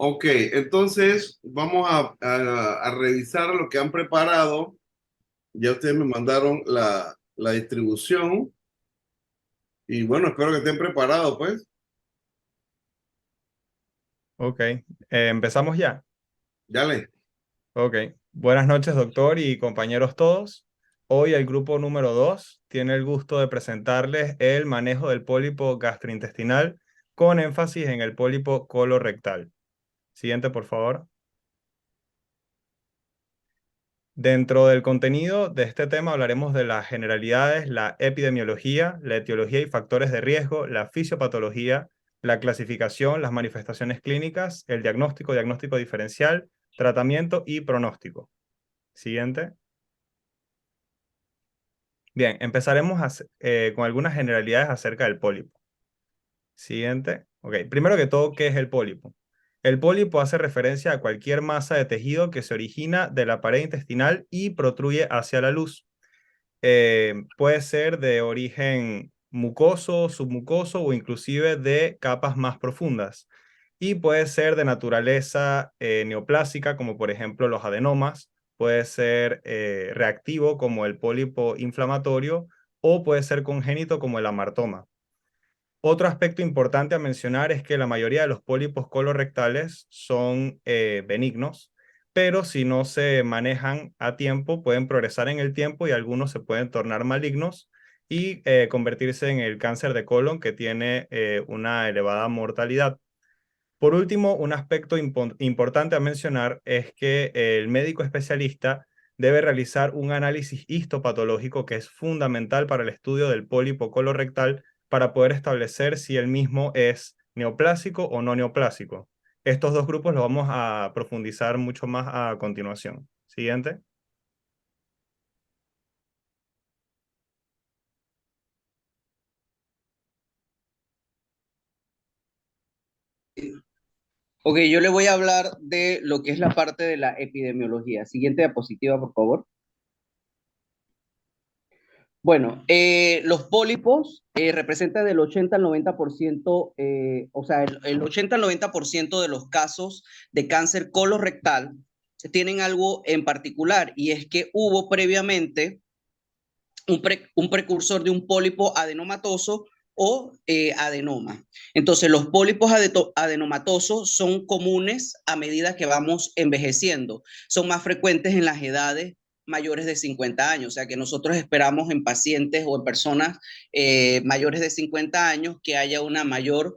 Ok, entonces vamos a revisar lo que han preparado. Ya ustedes me mandaron la distribución y bueno, espero que estén preparados, pues. Ok, empezamos ya. Ya le. Ok, buenas noches doctor y compañeros todos. Hoy el grupo número 2 tiene el gusto de presentarles el manejo del pólipo gastrointestinal con énfasis en el pólipo colorectal. Siguiente, por favor. Dentro del contenido de este tema hablaremos de las generalidades, la epidemiología, la etiología y factores de riesgo, la fisiopatología, la clasificación, las manifestaciones clínicas, el diagnóstico, diagnóstico diferencial, tratamiento y pronóstico. Siguiente. Bien, empezaremos con algunas generalidades acerca del pólipo. Siguiente. Ok, primero que todo, ¿qué es el pólipo? El pólipo hace referencia a cualquier masa de tejido que se origina de la pared intestinal y protruye hacia la luz. Puede ser de origen mucoso, submucoso o inclusive de capas más profundas. Y puede ser de naturaleza neoplásica, como por ejemplo los adenomas, puede ser reactivo como el pólipo inflamatorio o puede ser congénito como el amartoma. Otro aspecto importante a mencionar es que la mayoría de los pólipos colorectales son benignos, pero si no se manejan a tiempo, pueden progresar en el tiempo y algunos se pueden tornar malignos y convertirse en el cáncer de colon que tiene una elevada mortalidad. Por último, un aspecto importante a mencionar es que el médico especialista debe realizar un análisis histopatológico que es fundamental para el estudio del pólipo colorectal para poder establecer si el mismo es neoplásico o no neoplásico. Estos dos grupos los vamos a profundizar mucho más a continuación. Siguiente. Ok, yo le voy a hablar de lo que es la parte de la epidemiología. Siguiente diapositiva, por favor. Bueno, los pólipos representan del 80 al 90%, o sea, el 80 al 90% de los casos de cáncer colorectal tienen algo en particular y es que hubo previamente un precursor de un pólipo adenomatoso o adenoma. Entonces, los pólipos adenomatosos son comunes a medida que vamos envejeciendo. Son más frecuentes en las edades mayores de 50 años, o sea que nosotros esperamos en pacientes o en personas mayores de 50 años que haya una mayor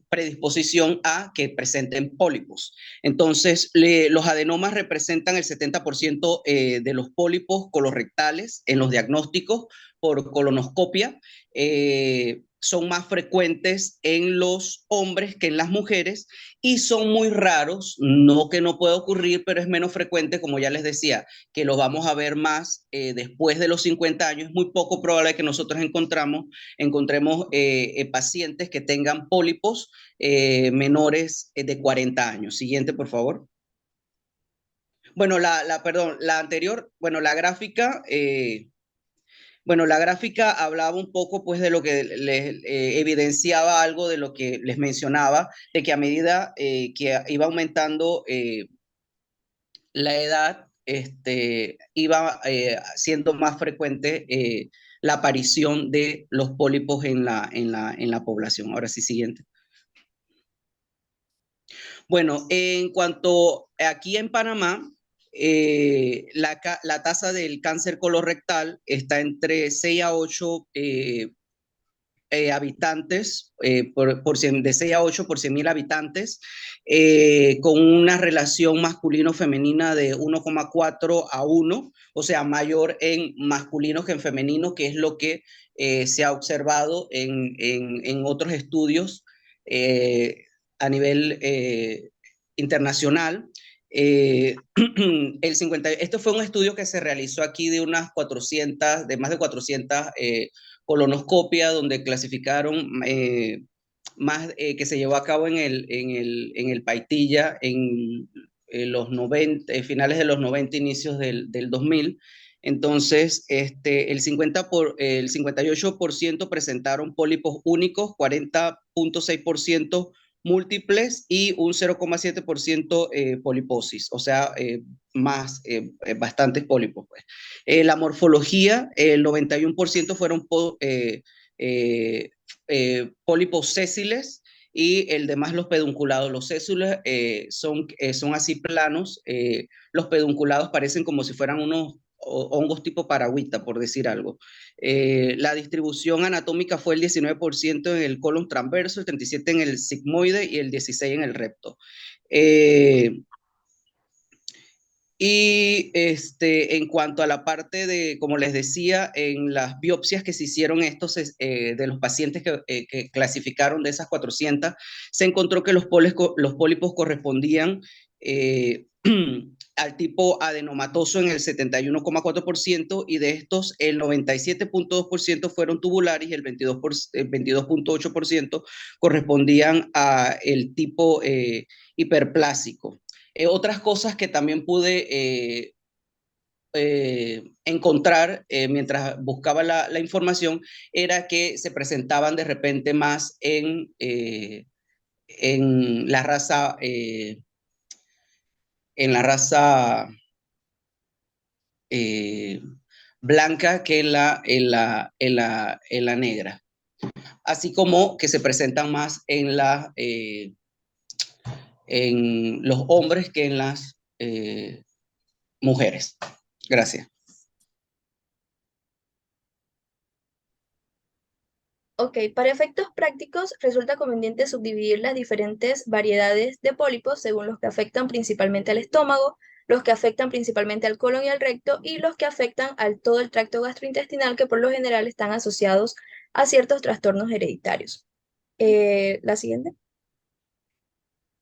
predisposición a que presenten pólipos. Entonces, los adenomas representan el 70% de los pólipos colorectales en los diagnósticos por colonoscopia. Son más frecuentes en los hombres que en las mujeres y son muy raros, no que no pueda ocurrir, pero es menos frecuente, como ya les decía, que los vamos a ver más después de los 50 años. Es muy poco probable que nosotros encontremos pacientes que tengan pólipos menores de 40 años. Siguiente, por favor. Bueno, perdón, la anterior, bueno, la gráfica hablaba un poco pues de lo que les evidenciaba algo de lo que les mencionaba, de que a medida que iba aumentando la edad, iba siendo más frecuente la aparición de los pólipos en la población. Ahora sí, siguiente. Bueno, en cuanto aquí en Panamá, la tasa del cáncer colorectal está entre 6 a 8 habitantes, de 6 a 8 por 100.000 habitantes, con una relación masculino-femenina de 1,4 a 1, o sea, mayor en masculinos que en femeninos, que es lo que se ha observado en otros estudios a nivel internacional. Esto fue un estudio que se realizó aquí de de más de 400 colonoscopia, donde clasificaron que se llevó a cabo en el Paitilla en los 90, finales de los 90, inicios del 2000. Entonces, el 58% presentaron pólipos únicos, 40,6% múltiples y un 0,7% poliposis, o sea, bastantes pólipos. Pues. La morfología, el 91% fueron pólipos sésiles y el demás los pedunculados. Los sésiles son así planos, los pedunculados parecen como si fueran unos hongos tipo paragüita, por decir algo. La distribución anatómica fue el 19% en el colon transverso, el 37% en el sigmoide y el 16% en el recto. En cuanto a la parte de, como les decía, en las biopsias que se hicieron de los pacientes que clasificaron de esas 400, se encontró que los pólipos correspondían al tipo adenomatoso en el 71,4% y de estos el 97,2% fueron tubulares y el 22,8% correspondían al tipo hiperplásico. Otras cosas que también pude encontrar mientras buscaba la información era que se presentaban de repente más en la raza blanca que en la negra, así como que se presentan más en los hombres que en las mujeres. Gracias. Ok, para efectos prácticos resulta conveniente subdividir las diferentes variedades de pólipos según los que afectan principalmente al estómago, los que afectan principalmente al colon y al recto y los que afectan al todo el tracto gastrointestinal que por lo general están asociados a ciertos trastornos hereditarios. La siguiente.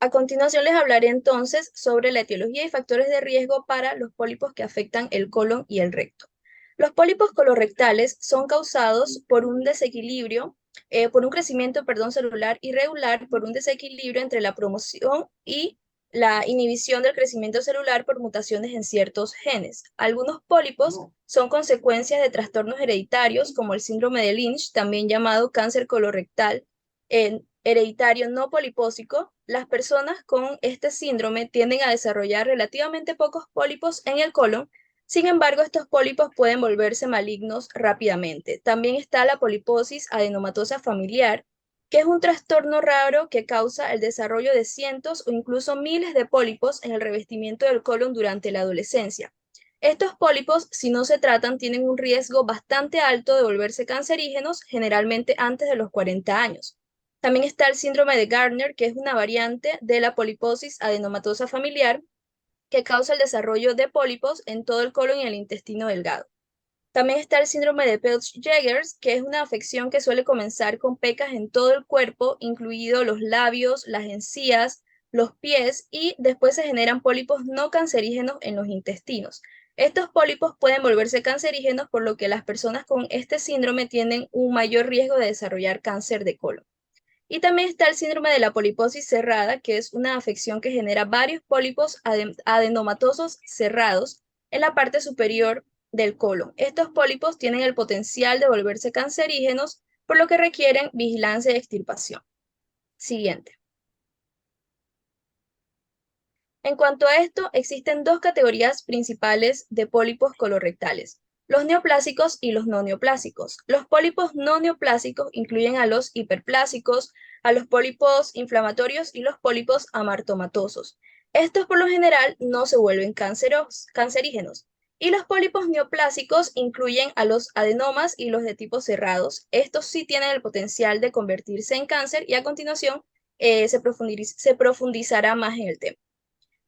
A continuación les hablaré entonces sobre la etiología y factores de riesgo para los pólipos que afectan el colon y el recto. Los pólipos colorectales son causados por un desequilibrio, por un crecimiento, celular irregular, por un desequilibrio entre la promoción y la inhibición del crecimiento celular por mutaciones en ciertos genes. Algunos pólipos son consecuencias de trastornos hereditarios como el síndrome de Lynch, también llamado cáncer colorectal hereditario no polipósico. Las personas con este síndrome tienden a desarrollar relativamente pocos pólipos en el colon. Sin embargo, estos pólipos pueden volverse malignos rápidamente. También está la poliposis adenomatosa familiar, que es un trastorno raro que causa el desarrollo de cientos o incluso miles de pólipos en el revestimiento del colon durante la adolescencia. Estos pólipos, si no se tratan, tienen un riesgo bastante alto de volverse cancerígenos, generalmente antes de los 40 años. También está el síndrome de Gardner, que es una variante de la poliposis adenomatosa familiar, que causa el desarrollo de pólipos en todo el colon y el intestino delgado. También está el síndrome de Peltz-Jeghers, que es una afección que suele comenzar con pecas en todo el cuerpo, incluidos los labios, las encías, los pies, y después se generan pólipos no cancerígenos en los intestinos. Estos pólipos pueden volverse cancerígenos, por lo que las personas con este síndrome tienen un mayor riesgo de desarrollar cáncer de colon. Y también está el síndrome de la poliposis cerrada, que es una afección que genera varios pólipos adenomatosos cerrados en la parte superior del colon. Estos pólipos tienen el potencial de volverse cancerígenos, por lo que requieren vigilancia y extirpación. Siguiente. En cuanto a esto, existen dos categorías principales de pólipos colorectales: los neoplásicos y los no neoplásicos. Los pólipos no neoplásicos incluyen a los hiperplásicos, a los pólipos inflamatorios y los pólipos amartomatosos. Estos por lo general no se vuelven cancerígenos. Y los pólipos neoplásicos incluyen a los adenomas y los de tipo cerrados. Estos sí tienen el potencial de convertirse en cáncer y a continuación se profundizará más en el tema.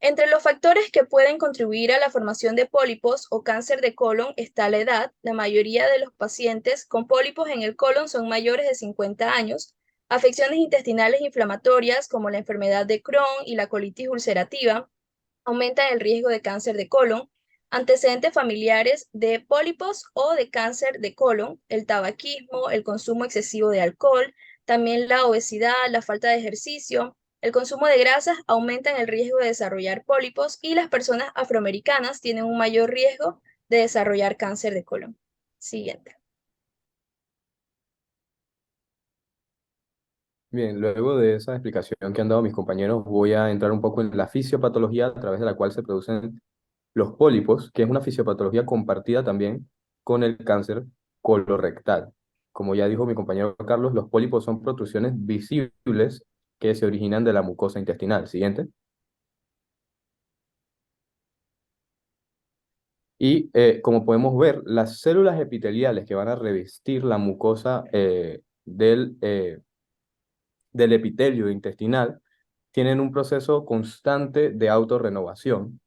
Entre los factores que pueden contribuir a la formación de pólipos o cáncer de colon está la edad. La mayoría de los pacientes con pólipos en el colon son mayores de 50 años. Afecciones intestinales inflamatorias como la enfermedad de Crohn y la colitis ulcerativa aumentan el riesgo de cáncer de colon. Antecedentes familiares de pólipos o de cáncer de colon, el tabaquismo, el consumo excesivo de alcohol, también la obesidad, la falta de ejercicio, el consumo de grasas aumentan el riesgo de desarrollar pólipos y las personas afroamericanas tienen un mayor riesgo de desarrollar cáncer de colon. Siguiente. Bien, luego de esa explicación que han dado mis compañeros, voy a entrar un poco en la fisiopatología a través de la cual se producen los pólipos, que es una fisiopatología compartida también con el cáncer colorectal. Como ya dijo mi compañero Carlos, los pólipos son protrusiones visibles que se originan de la mucosa intestinal. Siguiente. Y como podemos ver, las células epiteliales que van a revestir la mucosa del epitelio intestinal tienen un proceso constante de autorrenovación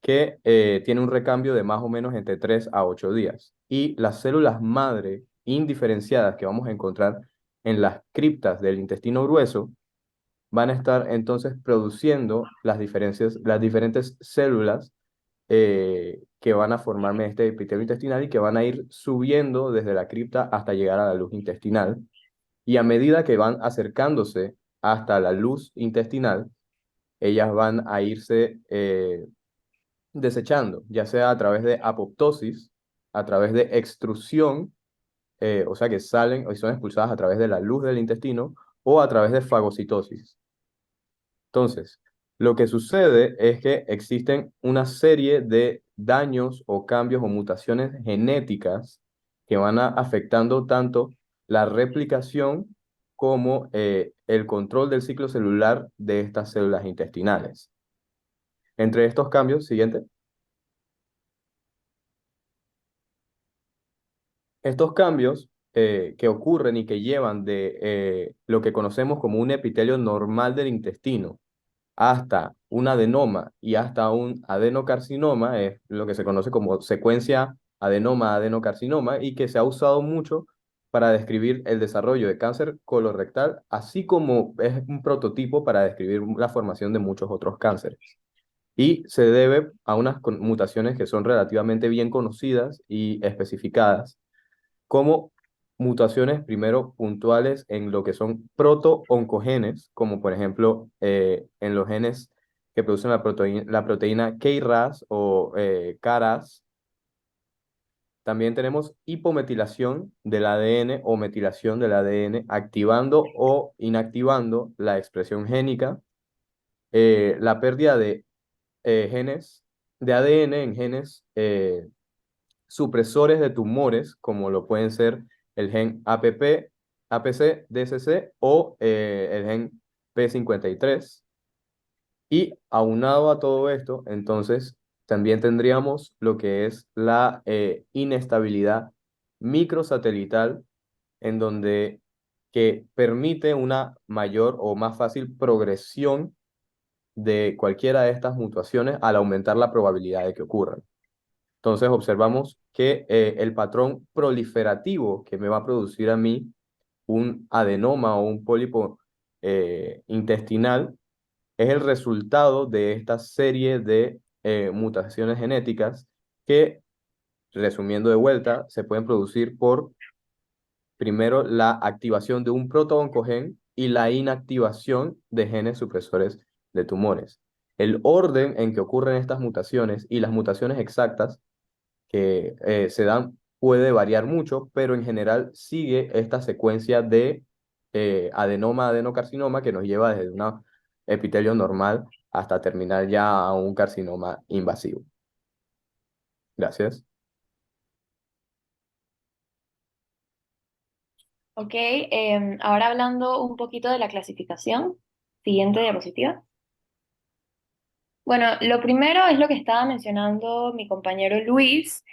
que tiene un recambio de más o menos entre 3 a 8 días. Y las células madre indiferenciadas que vamos a encontrar en las criptas del intestino grueso van a estar entonces produciendo las diferentes células que van a formarme este epitelio intestinal y que van a ir subiendo desde la cripta hasta llegar a la luz intestinal. Y a medida que van acercándose hasta la luz intestinal, ellas van a irse desechando, ya sea a través de apoptosis, a través de extrusión, o sea que salen y son expulsadas a través de la luz del intestino, o a través de fagocitosis. Entonces, lo que sucede es que existen una serie de daños o cambios o mutaciones genéticas que van afectando tanto la replicación como el control del ciclo celular de estas células intestinales. Entre estos cambios, siguiente. Estos cambios que ocurren y que llevan de lo que conocemos como un epitelio normal del intestino hasta un adenoma y hasta un adenocarcinoma, es lo que se conoce como secuencia adenoma-adenocarcinoma, y que se ha usado mucho para describir el desarrollo de cáncer colorectal, así como es un prototipo para describir la formación de muchos otros cánceres. Y se debe a unas mutaciones que son relativamente bien conocidas y especificadas, como mutaciones primero puntuales en lo que son proto-oncogenes, como por ejemplo en los genes que producen la proteína KRAS o CARAS. También tenemos hipometilación del ADN o metilación del ADN, activando o inactivando la expresión génica, la pérdida de genes, de ADN en genes supresores de tumores, como lo pueden ser el gen APP, APC, DCC o el gen P53. Y aunado a todo esto, entonces también tendríamos lo que es la inestabilidad microsatelital, en donde que permite una mayor o más fácil progresión de cualquiera de estas mutaciones al aumentar la probabilidad de que ocurran. Entonces observamos que el patrón proliferativo que me va a producir a mí un adenoma o un pólipo intestinal es el resultado de esta serie de mutaciones genéticas que, resumiendo de vuelta, se pueden producir por, primero, la activación de un protooncogen y la inactivación de genes supresores de tumores. El orden en que ocurren estas mutaciones y las mutaciones exactas que se dan puede variar mucho, pero en general sigue esta secuencia de adenoma-adenocarcinoma que nos lleva desde un epitelio normal hasta terminar ya a un carcinoma invasivo. Gracias. Ok, ahora hablando un poquito de la clasificación. Siguiente diapositiva. Bueno, lo primero es lo que estaba mencionando mi compañero Luis.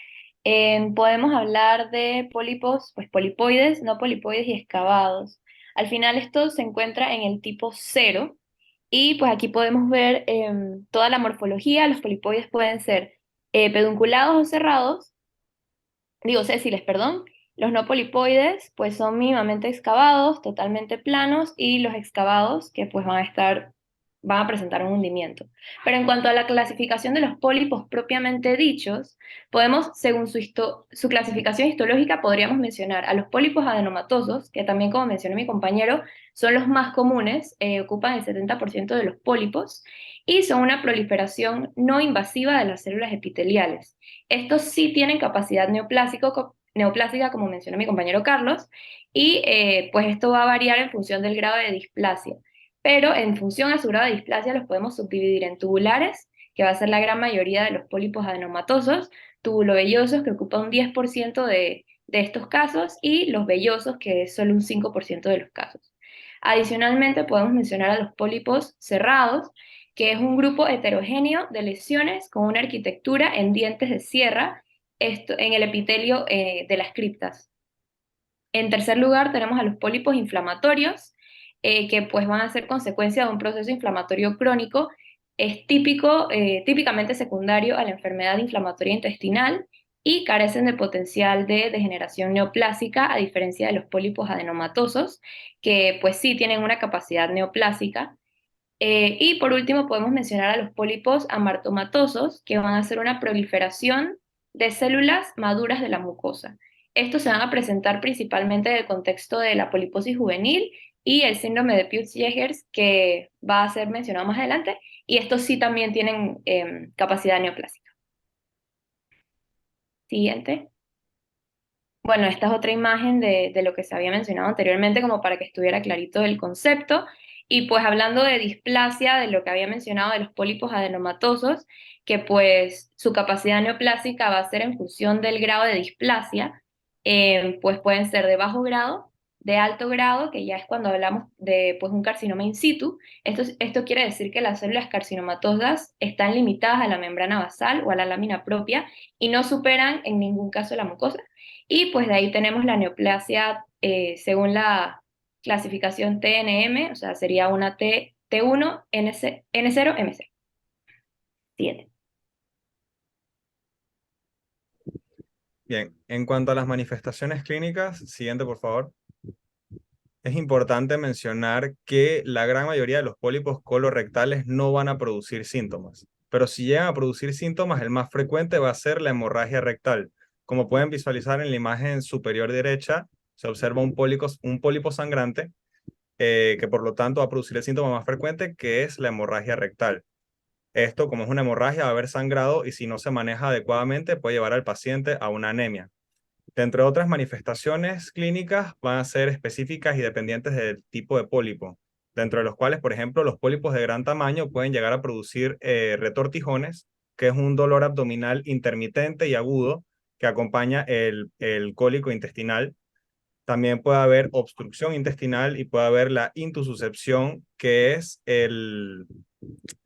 Podemos hablar de pólipos, pues polipoides, no polipoides y excavados. Al final esto se encuentra en el tipo 0 y pues aquí podemos ver toda la morfología. Los polipoides pueden ser pedunculados o cerrados, digo sésiles, perdón. Los no polipoides pues son mínimamente excavados, totalmente planos, y los excavados que pues van a presentar un hundimiento. Pero en cuanto a la clasificación de los pólipos propiamente dichos, podemos, según su clasificación histológica, podríamos mencionar a los pólipos adenomatosos, que también, como mencionó mi compañero, son los más comunes, ocupan el 70% de los pólipos, y son una proliferación no invasiva de las células epiteliales. Estos sí tienen capacidad neoplásica, como mencionó mi compañero Carlos, y pues esto va a variar en función del grado de displasia. Pero en función a su grado de displasia los podemos subdividir en tubulares, que va a ser la gran mayoría de los pólipos adenomatosos, tubulovellosos, que ocupa un 10% de estos casos, y los vellosos, que es solo un 5% de los casos. Adicionalmente, podemos mencionar a los pólipos cerrados, que es un grupo heterogéneo de lesiones con una arquitectura en dientes de sierra en el epitelio de las criptas. En tercer lugar, tenemos a los pólipos inflamatorios, que pues van a ser consecuencia de un proceso inflamatorio crónico. Es típicamente secundario a la enfermedad inflamatoria intestinal y carecen de potencial de degeneración neoplásica, a diferencia de los pólipos adenomatosos, que pues sí tienen una capacidad neoplásica. Y por último podemos mencionar a los pólipos amartomatosos, que van a hacer una proliferación de células maduras de la mucosa. Estos se van a presentar principalmente en el contexto de la poliposis juvenil y el síndrome de Peutz-Jeghers, que va a ser mencionado más adelante, y estos sí también tienen capacidad neoplásica. Siguiente. Bueno, esta es otra imagen de lo que se había mencionado anteriormente, como para que estuviera clarito el concepto. Y pues hablando de displasia, de lo que había mencionado de los pólipos adenomatosos, que pues su capacidad neoplásica va a ser en función del grado de displasia, pues pueden ser de bajo grado, de alto grado, que ya es cuando hablamos de pues un carcinoma in situ. Esto quiere decir que las células carcinomatosas están limitadas a la membrana basal o a la lámina propia y no superan en ningún caso la mucosa. Y pues de ahí tenemos la neoplasia según la clasificación TNM, o sea, sería una T1, N0, MC. 7. Bien, en cuanto a las manifestaciones clínicas, siguiente por favor. Es importante mencionar que la gran mayoría de los pólipos colorectales no van a producir síntomas, pero si llegan a producir síntomas, el más frecuente va a ser la hemorragia rectal. Como pueden visualizar en la imagen superior derecha, se observa un pólipo sangrante que por lo tanto va a producir el síntoma más frecuente, que es la hemorragia rectal. Esto, como es una hemorragia, va a haber sangrado y si no se maneja adecuadamente puede llevar al paciente a una anemia. Dentro de otras manifestaciones clínicas van a ser específicas y dependientes del tipo de pólipo, dentro de los cuales, por ejemplo, los pólipos de gran tamaño pueden llegar a producir retortijones, que es un dolor abdominal intermitente y agudo que acompaña el cólico intestinal. También puede haber obstrucción intestinal y puede haber la intususcepción, que es el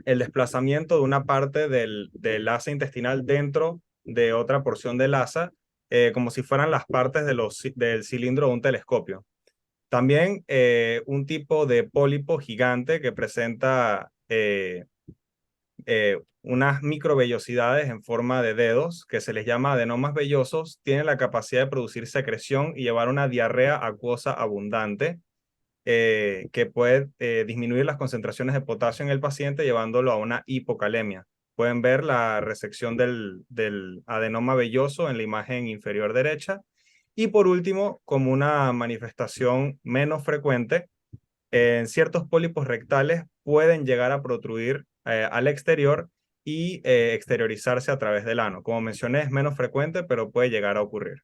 desplazamiento de una parte del asa intestinal dentro de otra porción del asa, como si fueran las partes del cilindro de un telescopio. También un tipo de pólipo gigante que presenta unas microvellosidades en forma de dedos, que se les llama adenomas vellosos, tiene la capacidad de producir secreción y llevar una diarrea acuosa abundante, que puede disminuir las concentraciones de potasio en el paciente llevándolo a una hipocalemia. Pueden ver la resección del adenoma velloso en la imagen inferior derecha. Y por último, como una manifestación menos frecuente, en ciertos pólipos rectales pueden llegar a protruir al exterior y exteriorizarse a través del ano. Como mencioné, es menos frecuente, pero puede llegar a ocurrir.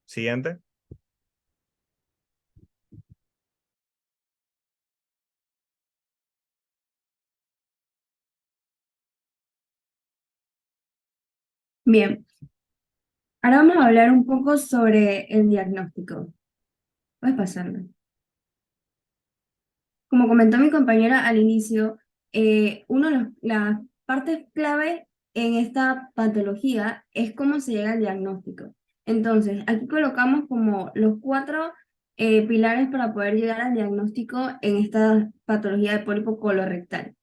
Siguiente. Bien, ahora vamos a hablar un poco sobre el diagnóstico. Puedes pasarlo. Como comentó mi compañera al inicio, una de las partes clave en esta patología es cómo se llega al diagnóstico. Entonces, aquí colocamos como los 4 pilares para poder llegar al diagnóstico en esta patología de pólipo colorectal.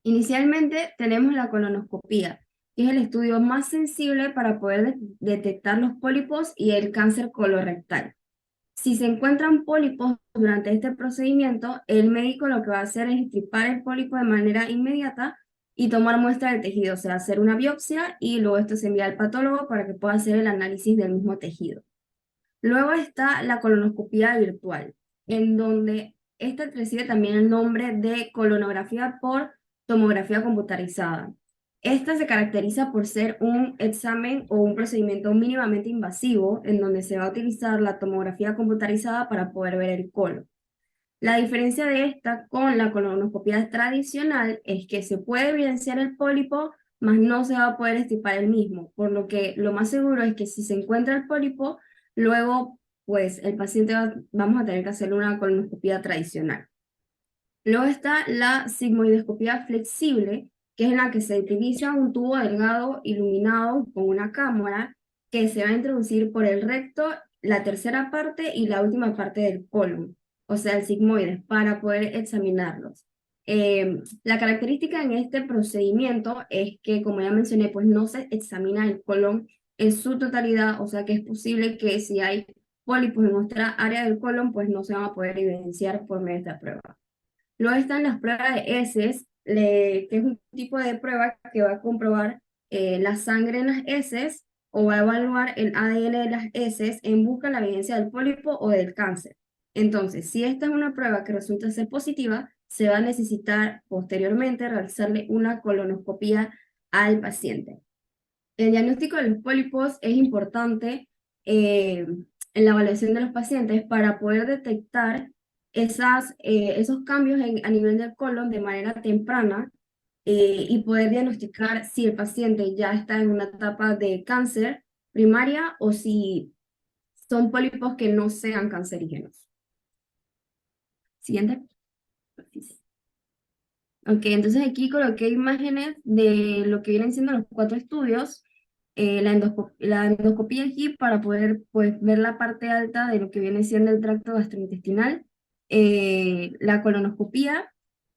Inicialmente tenemos la colonoscopía, que es el estudio más sensible para poder detectar los pólipos y el cáncer colorectal. Si se encuentran pólipos durante este procedimiento, el médico lo que va a hacer es extirpar el pólipo de manera inmediata y tomar muestra del tejido, o sea, hacer una biopsia y luego esto se envía al patólogo para que pueda hacer el análisis del mismo tejido. Luego está la colonoscopía virtual, en donde esta recibe también el nombre de colonografía por tomografía computarizada. Esta se caracteriza por ser un examen o un procedimiento mínimamente invasivo en donde se va a utilizar la tomografía computarizada para poder ver el colon. La diferencia de esta con la colonoscopia tradicional es que se puede evidenciar el pólipo, mas no se va a poder extirpar el mismo, por lo que lo más seguro es que si se encuentra el pólipo, luego pues el paciente vamos a tener que hacerle una colonoscopia tradicional. Luego está la sigmoidoscopia flexible, que es en la que se utiliza un tubo delgado iluminado con una cámara que se va a introducir por el recto, la tercera parte y la última parte del colon, o sea, el sigmoide, para poder examinarlos. La característica en este procedimiento es que, como ya mencioné, pues no se examina el colon en su totalidad, o sea que es posible que si hay pólipos en nuestra área del colon, pues no se van a poder evidenciar por medio de esta prueba. Luego están las pruebas de heces, que es un tipo de prueba que va a comprobar la sangre en las heces o va a evaluar el ADN de las heces en busca de la evidencia del pólipo o del cáncer. Entonces, si esta es una prueba que resulta ser positiva, se va a necesitar posteriormente realizarle una colonoscopia al paciente. El diagnóstico de los pólipos es importante en la evaluación de los pacientes para poder detectar esos cambios a nivel del colon de manera temprana y poder diagnosticar si el paciente ya está en una etapa de cáncer primaria o si son pólipos que no sean cancerígenos. Siguiente. Ok, entonces aquí coloqué imágenes de lo que vienen siendo los 4 estudios, la endoscopía aquí para poder pues, ver la parte alta de lo que viene siendo el tracto gastrointestinal, la colonoscopía,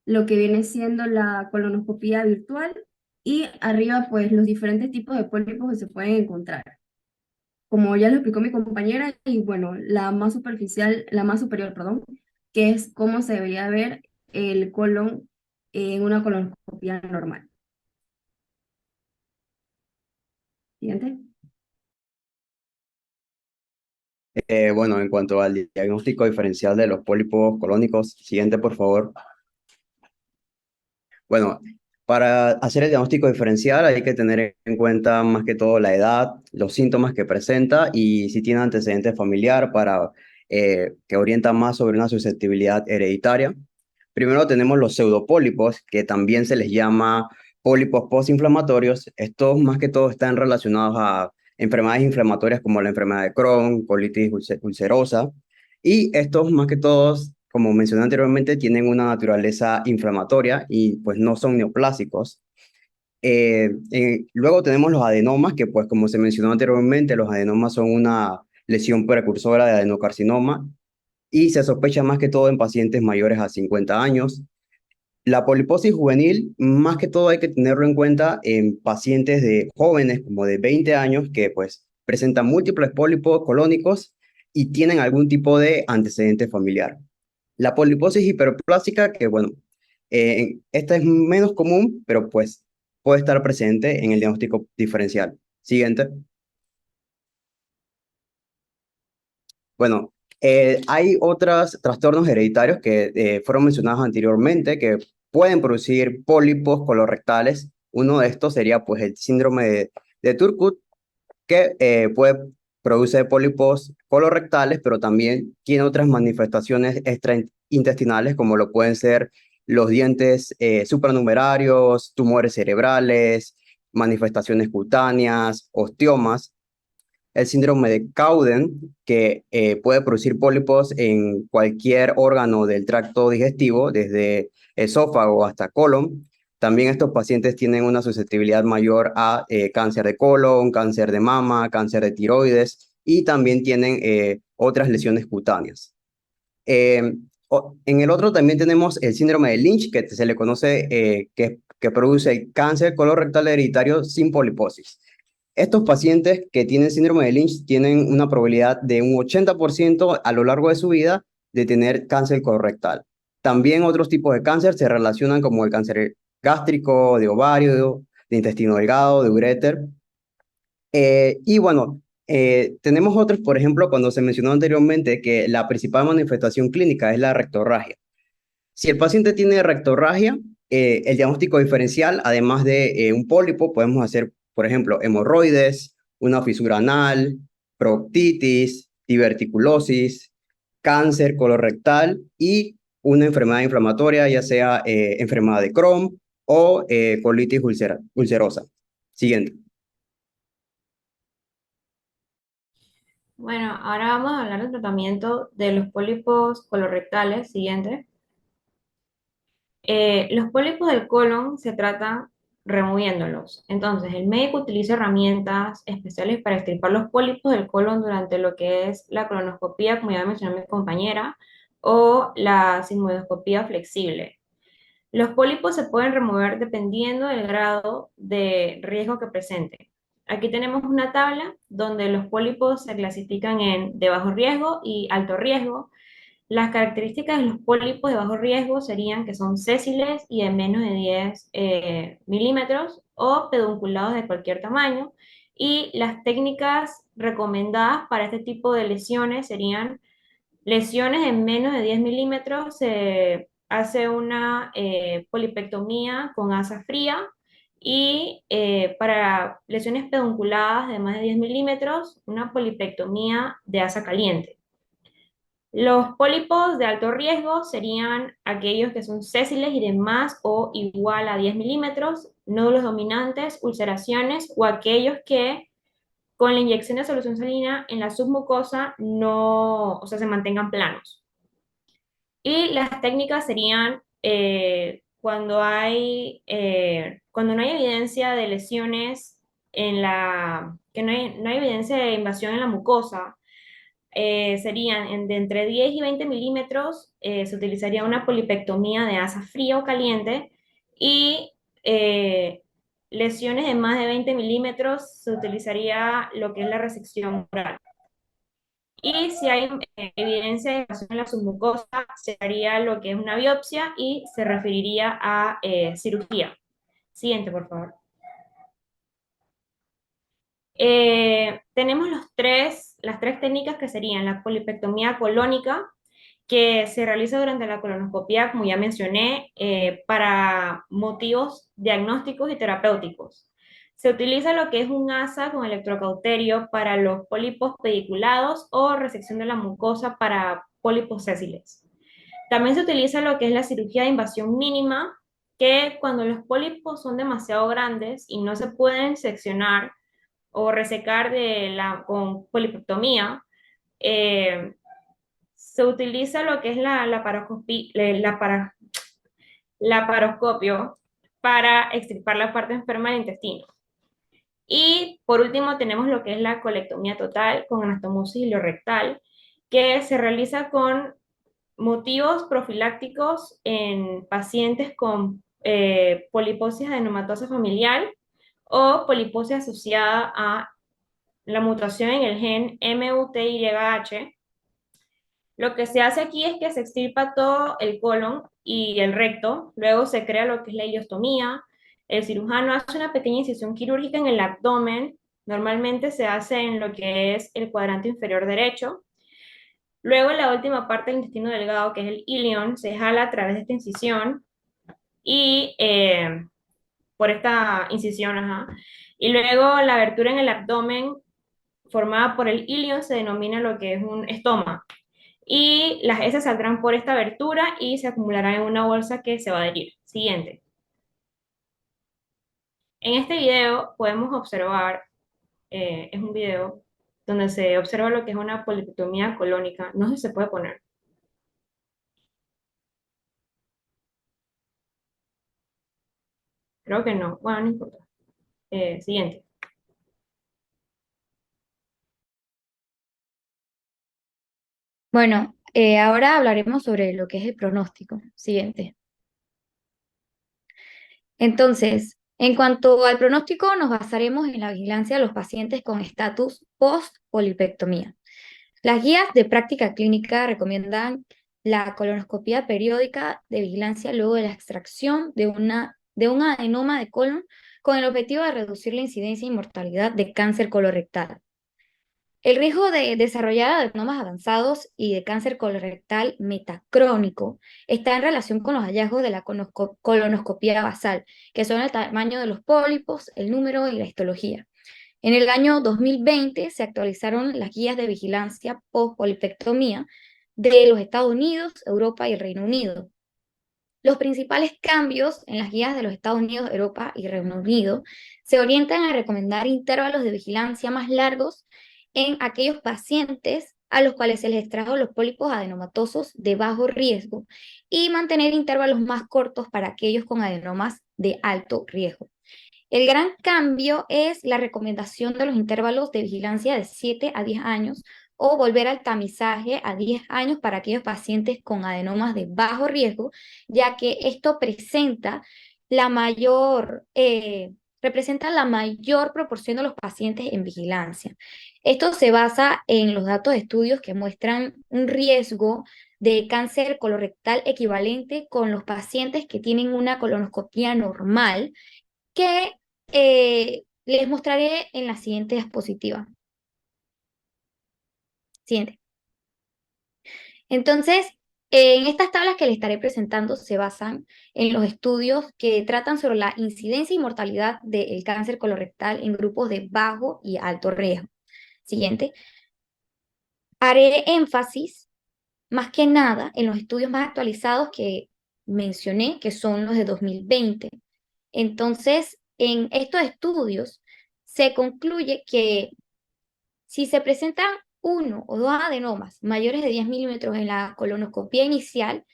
lo que viene siendo la colonoscopía virtual y arriba pues los diferentes tipos de pólipos que se pueden encontrar. Como ya lo explicó mi compañera, y bueno, la más superficial, la más superior, perdón, que es cómo se debería ver el colon en una colonoscopia normal. Siguiente. Bueno, en cuanto al diagnóstico diferencial de los pólipos colónicos, siguiente, por favor. Bueno, para hacer el diagnóstico diferencial hay que tener en cuenta más que todo la edad, los síntomas que presenta y si tiene antecedente familiar para que orienta más sobre una susceptibilidad hereditaria. Primero tenemos los pseudopólipos, que también se les llama pólipos postinflamatorios. Estos más que todo están relacionados a enfermedades inflamatorias como la enfermedad de Crohn, colitis ulcerosa. Y estos más que todos, como mencioné anteriormente, tienen una naturaleza inflamatoria y pues no son neoplásicos. Luego tenemos los adenomas, que pues como se mencionó anteriormente, los adenomas son una lesión precursora de adenocarcinoma y se sospecha más que todo en pacientes mayores a 50 años. La poliposis juvenil, más que todo hay que tenerlo en cuenta en pacientes de jóvenes como de 20 años que pues presentan múltiples pólipos colónicos y tienen algún tipo de antecedente familiar. La poliposis hiperplástica, que bueno, esta es menos común, pero pues puede estar presente en el diagnóstico diferencial. Siguiente. Bueno, hay otros trastornos hereditarios que fueron mencionados anteriormente que pueden producir pólipos colorectales. Uno de estos sería pues el síndrome de Turgut, que puede producir pólipos colorectales, pero también tiene otras manifestaciones extraintestinales como lo pueden ser los dientes supranumerarios, tumores cerebrales, manifestaciones cutáneas, osteomas. El síndrome de Cowden, que puede producir pólipos en cualquier órgano del tracto digestivo, desde esófago hasta colon. También estos pacientes tienen una susceptibilidad mayor a cáncer de colon, cáncer de mama, cáncer de tiroides y también tienen otras lesiones cutáneas. En el otro también tenemos el síndrome de Lynch, que se le conoce que produce cáncer colorectal hereditario sin poliposis. Estos pacientes que tienen síndrome de Lynch tienen una probabilidad de un 80% a lo largo de su vida de tener cáncer colorectal. También otros tipos de cáncer se relacionan como el cáncer gástrico, de ovario, de intestino delgado, de uréter. Y bueno, tenemos otros, por ejemplo, cuando se mencionó anteriormente que la principal manifestación clínica es la rectorragia. Si el paciente tiene rectorragia, el diagnóstico diferencial, además de un pólipo, podemos hacer, por ejemplo, hemorroides, una fisura anal, proctitis, diverticulosis, cáncer colorectal y una enfermedad inflamatoria, ya sea enfermedad de Crohn o colitis ulcerosa. Siguiente. Bueno, ahora vamos a hablar del tratamiento de los pólipos colorectales. Siguiente. Los pólipos del colon se tratan removiéndolos. Entonces, el médico utiliza herramientas especiales para extirpar los pólipos del colon durante lo que es la colonoscopia, como ya mencionó mi compañera, o la sigmoidoscopia flexible. Los pólipos se pueden remover dependiendo del grado de riesgo que presenten. Aquí tenemos una tabla donde los pólipos se clasifican en de bajo riesgo y alto riesgo. Las características de los pólipos de bajo riesgo serían que son sésiles y de menos de 10 milímetros o pedunculados de cualquier tamaño. Y las técnicas recomendadas para este tipo de lesiones serían lesiones de menos de 10 milímetros, se hace una polipectomía con asa fría y para lesiones pedunculadas de más de 10 milímetros, una polipectomía de asa caliente. Los pólipos de alto riesgo serían aquellos que son sésiles y de más o igual a 10 milímetros, nódulos dominantes, ulceraciones o aquellos que con la inyección de solución salina en la submucosa no, o sea, se mantengan planos. Y las técnicas serían cuando no hay evidencia de lesiones que no hay evidencia de invasión en la mucosa, serían de entre 10 y 20 milímetros, se utilizaría una polipectomía de asa fría o caliente y lesiones de más de 20 milímetros se utilizaría lo que es la resección oral. Y si hay evidencia de invasión en la submucosa, se haría lo que es una biopsia y se referiría a cirugía. Siguiente, por favor. Tenemos las tres técnicas que serían la polipectomía colónica, que se realiza durante la colonoscopia, como ya mencioné, para motivos diagnósticos y terapéuticos. Se utiliza lo que es un asa con electrocauterio para los pólipos pediculados o resección de la mucosa para pólipos sésiles. También se utiliza lo que es la cirugía de invasión mínima, que cuando los pólipos son demasiado grandes y no se pueden seccionar o resecar con polipectomía, se utiliza lo que es la laparoscopio para extirpar la parte enferma del intestino. Y por último tenemos lo que es la colectomía total con anastomosis ileorrectal, que se realiza con motivos profilácticos en pacientes con poliposis adenomatosa familiar o poliposis asociada a la mutación en el gen MUTYH. Lo que se hace aquí es que se extirpa todo el colon y el recto, luego se crea lo que es la ileostomía. El cirujano hace una pequeña incisión quirúrgica en el abdomen, normalmente se hace en lo que es el cuadrante inferior derecho. Luego la última parte del intestino delgado, que es el ilion, se jala a través de esta incisión y por esta incisión, y luego la abertura en el abdomen formada por el ilion se denomina lo que es un estoma. Y las heces saldrán por esta abertura y se acumularán en una bolsa que se va a adherir. Siguiente. En este video podemos observar, es un video donde se observa lo que es una polipectomía colónica. No sé si se puede poner. Creo que no. Bueno, no importa. Siguiente. Bueno, ahora hablaremos sobre lo que es el pronóstico. Siguiente. Entonces, en cuanto al pronóstico, nos basaremos en la vigilancia de los pacientes con estatus post-polipectomía. Las guías de práctica clínica recomiendan la colonoscopia periódica de vigilancia luego de la extracción de un adenoma de colon con el objetivo de reducir la incidencia y mortalidad de cáncer colorectal. El riesgo de desarrollar adenomas avanzados y de cáncer colorectal metacrónico está en relación con los hallazgos de la colonoscopia basal, que son el tamaño de los pólipos, el número y la histología. En el año 2020 se actualizaron las guías de vigilancia post-polipectomía de los Estados Unidos, Europa y el Reino Unido. Los principales cambios en las guías de los Estados Unidos, Europa y Reino Unido se orientan a recomendar intervalos de vigilancia más largos en aquellos pacientes a los cuales se les extrajo los pólipos adenomatosos de bajo riesgo y mantener intervalos más cortos para aquellos con adenomas de alto riesgo. El gran cambio es la recomendación de los intervalos de vigilancia de 7 a 10 años o volver al tamizaje a 10 años para aquellos pacientes con adenomas de bajo riesgo, ya que esto representa la mayor proporción de los pacientes en vigilancia. Esto se basa en los datos de estudios que muestran un riesgo de cáncer colorectal equivalente con los pacientes que tienen una colonoscopia normal, que les mostraré en la siguiente diapositiva. Siguiente. Entonces, en estas tablas que les estaré presentando se basan en los estudios que tratan sobre la incidencia y mortalidad del cáncer colorectal en grupos de bajo y alto riesgo. Siguiente. Haré énfasis más que nada en los estudios más actualizados que mencioné, que son los de 2020. Entonces, en estos estudios se concluye que si se presentan uno o dos adenomas mayores de 10 milímetros en la colonoscopia inicial,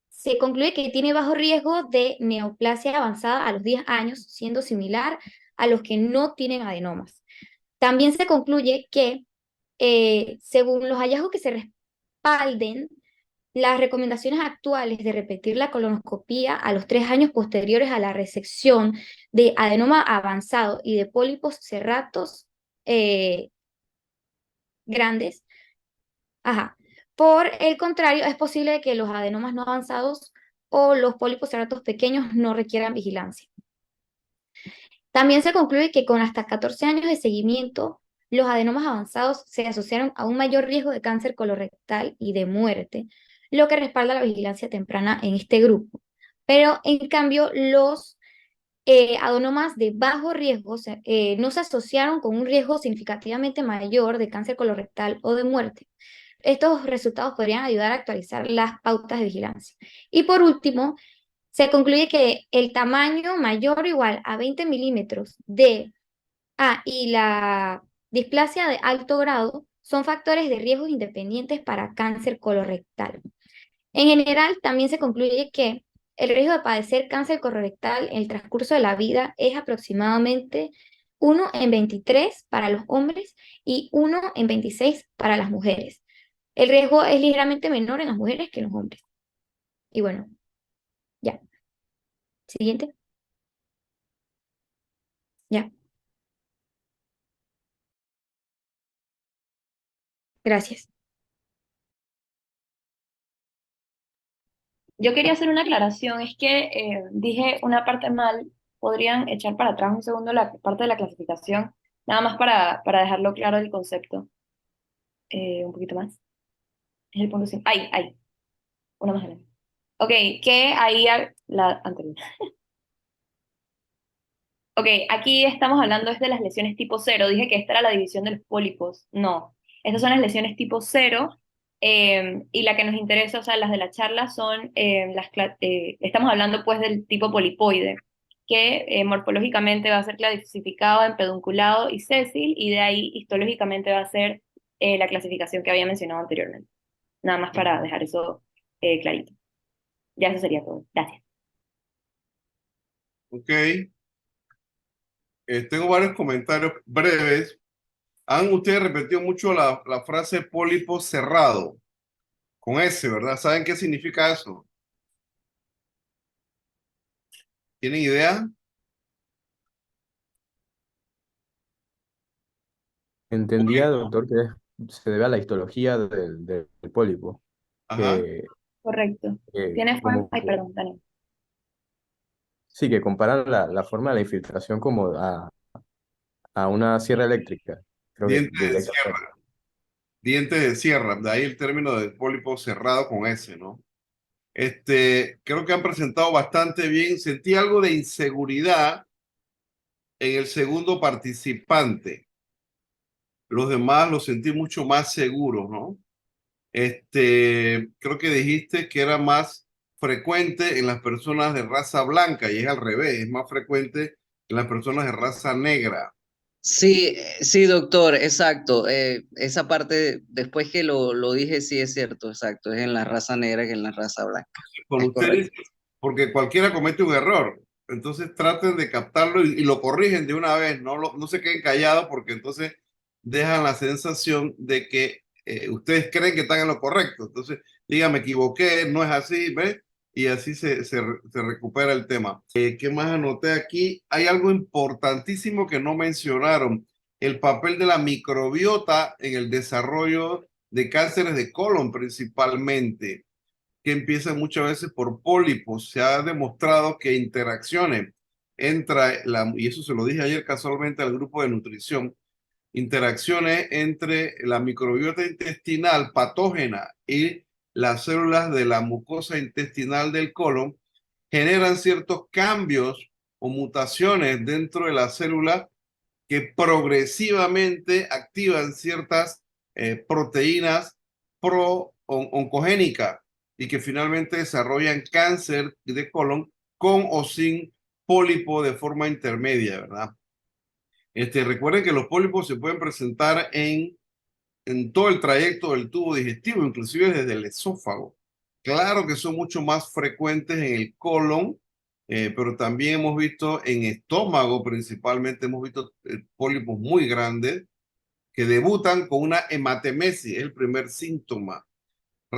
se concluye que tiene bajo riesgo de neoplasia avanzada a los 10 años, siendo similar a los que no tienen adenomas. También se concluye que, según los hallazgos que se respalden, las recomendaciones actuales de repetir la colonoscopia a los 3 años posteriores a la resección de adenoma avanzado y de pólipos cerratos grandes. Por el contrario, es posible que los adenomas no avanzados o los pólipos cerratos pequeños no requieran vigilancia. También se concluye que con hasta 14 años de seguimiento, los adenomas avanzados se asociaron a un mayor riesgo de cáncer colorectal y de muerte, lo que respalda la vigilancia temprana en este grupo. Pero en cambio, los adenomas de bajo riesgo no se asociaron con un riesgo significativamente mayor de cáncer colorectal o de muerte. Estos resultados podrían ayudar a actualizar las pautas de vigilancia. Y por último, se concluye que el tamaño mayor o igual a 20 milímetros y la displasia de alto grado son factores de riesgos independientes para cáncer colorectal. En general, también se concluye que el riesgo de padecer cáncer colorectal en el transcurso de la vida es aproximadamente 1 en 23 para los hombres y 1 en 26 para las mujeres. El riesgo es ligeramente menor en las mujeres que en los hombres. Y bueno, ya. Siguiente. Ya. Gracias. Yo quería hacer una aclaración, es que dije una parte mal, podrían echar para atrás un segundo la parte de la clasificación, nada más para dejarlo claro el concepto. Un poquito más. Es el punto 5. Ahí, una más adelante. Ok, que ahí la anterior. Ok, aquí estamos hablando es de las lesiones tipo 0. Dije que esta era la división de los pólipos. No, estas son las lesiones tipo 0. Y la que nos interesa, o sea, las de la charla son estamos hablando pues del tipo polipoide, que morfológicamente va a ser clasificado en pedunculado y sésil, y de ahí histológicamente va a ser la clasificación que había mencionado anteriormente. Nada más para dejar eso clarito. Ya eso sería todo. Gracias. Ok. Tengo varios comentarios breves. Han ustedes repetido mucho la frase pólipo cerrado, con S, ¿verdad? ¿Saben qué significa eso? ¿Tienen idea? Entendía, doctor, que se debe a la histología del pólipo, Ajá. Correcto. que Tienes como Ay, perdón, Daniel. sí, que comparan la forma de la infiltración como a una sierra eléctrica, creo que Diente de directamente. sierra. diente de sierra, de ahí el término de pólipo cerrado con S, ¿no? Creo que han presentado bastante bien. Sentí algo de inseguridad en el segundo participante. Los demás los sentí mucho más seguros, ¿no? Creo que dijiste que era más frecuente en las personas de raza blanca y es al revés, es más frecuente en las personas de raza negra. Sí, sí, doctor, exacto. Esa parte, después que lo dije, sí es cierto, exacto. Es en la raza negra que en la raza blanca. Con Es ustedes, correcto. porque cualquiera comete un error. Entonces traten de captarlo y lo corrigen de una vez, no se queden callados porque entonces dejan la sensación de que ustedes creen que están en lo correcto. Entonces, digan, me equivoqué, no es así, ¿ves? Y así se recupera el tema. ¿Qué más anoté aquí? Hay algo importantísimo que no mencionaron, el papel de la microbiota en el desarrollo de cánceres de colon principalmente, que empiezan muchas veces por pólipos. Se ha demostrado que interacciones entre y eso se lo dije ayer casualmente al grupo de nutrición, interacciones entre la microbiota intestinal patógena y las células de la mucosa intestinal del colon generan ciertos cambios o mutaciones dentro de la célula que progresivamente activan ciertas proteínas oncogénicas y que finalmente desarrollan cáncer de colon con o sin pólipo de forma intermedia, ¿verdad? Recuerden que los pólipos se pueden presentar en todo el trayecto del tubo digestivo, inclusive desde el esófago. Claro que son mucho más frecuentes en el colon, pero también hemos visto en estómago, principalmente hemos visto pólipos muy grandes que debutan con una hematemesis, es el primer síntoma.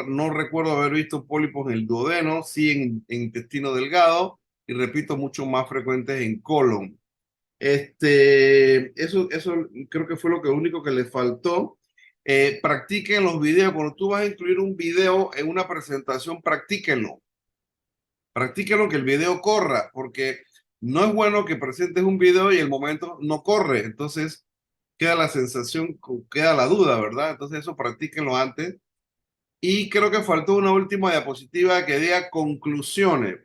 No recuerdo haber visto pólipos en el duodeno, sí en intestino delgado y repito, mucho más frecuentes en colon. Eso creo que fue lo único que le faltó. Practiquen los videos. Cuando tú vas a incluir un video en una presentación, practíquenlo. Practíquenlo, que el video corra, porque no es bueno que presentes un video y el momento no corre. Entonces queda la sensación, queda la duda, ¿verdad? Entonces eso practíquenlo antes. Y creo que faltó una última diapositiva que diga conclusiones.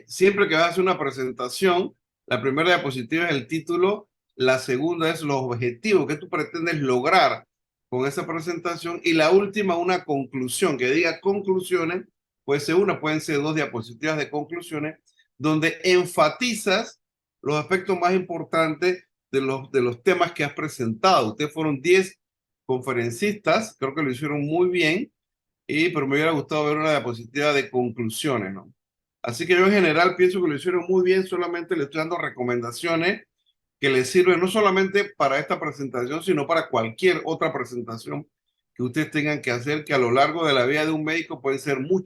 Siempre que vas a hacer una presentación, la primera diapositiva es el título, la segunda es los objetivos que tú pretendes lograr con esa presentación y la última una conclusión, que diga conclusiones, puede ser una, pueden ser dos diapositivas de conclusiones, donde enfatizas los aspectos más importantes de los temas que has presentado. Ustedes fueron 10 conferencistas, creo que lo hicieron muy bien, pero me hubiera gustado ver una diapositiva de conclusiones, ¿no? Así que yo en general pienso que lo hicieron muy bien, solamente le estoy dando recomendaciones que les sirven no solamente para esta presentación, sino para cualquier otra presentación que ustedes tengan que hacer, que a lo largo de la vida de un médico pueden ser muchas.